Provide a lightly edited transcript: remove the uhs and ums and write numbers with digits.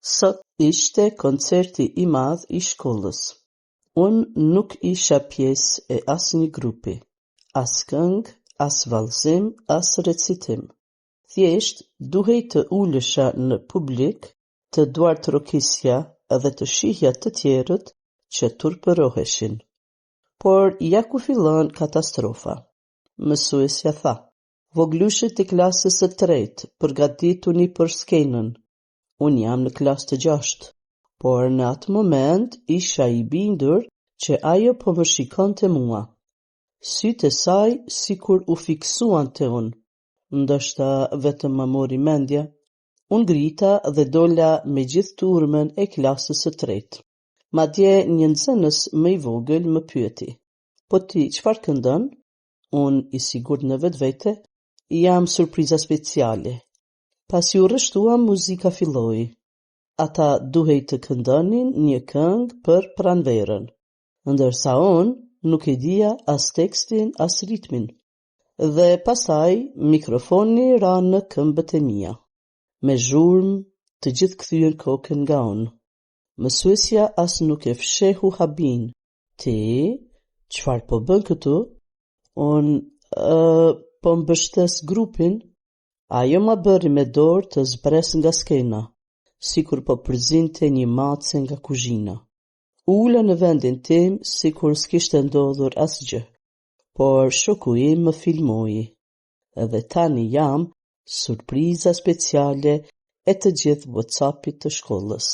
Sot ishte koncerti i madh i shkollës. Unë nuk isha pjesë e asnjë grupi, as këngë, as vallëzim, as recitim. Thjesht duhej të ulesha në publik, të duartrokisja edhe të shihja të tjerët që turpëroheshin. Por ja ku fillon katastrofa. Mësuesja tha: "Voglushit e klasës së tretë, përgatituni për skenën." Unë jam në klasë të 6, por në atë moment isha i bindur që ajo po më shikonte mua. Sytë e saj sikur u fiksuan te unë, ndoshta vetëm më mori mendja. Unë grita dhe dola me gjithë turmën e klasës së tretë. Madje një nxënës më i vogël më pyeti: "Po ti çfarë këndon?" Unë i sigurt në vetvete: "Jam surpriza speciale." Pasi u rreshtuam, muzika filloi. Ata duhej të këndonin një këngë për pranverën, ndërsa unë nuk e dija as tekstin as ritmin. Dhe pastaj mikrofoni ra në këmbët e mia. Me zhurmë të gjithë kthyen kokën nga unë. Mësuesja as nuk e fshehu habin. "Ti, çfarë po bën këtu?" Unë, po mbështes grupin." Ajo ma bëri me dorë të zbres nga skena, sikur po përzinte një mace nga kuzhina. Ula në vendin tim sikur s'kishte ndodhur asgjë, por shoku im më filmoi. Edhe tani jam surpriza speciale e të gjithë WhatsAppit të shkollës.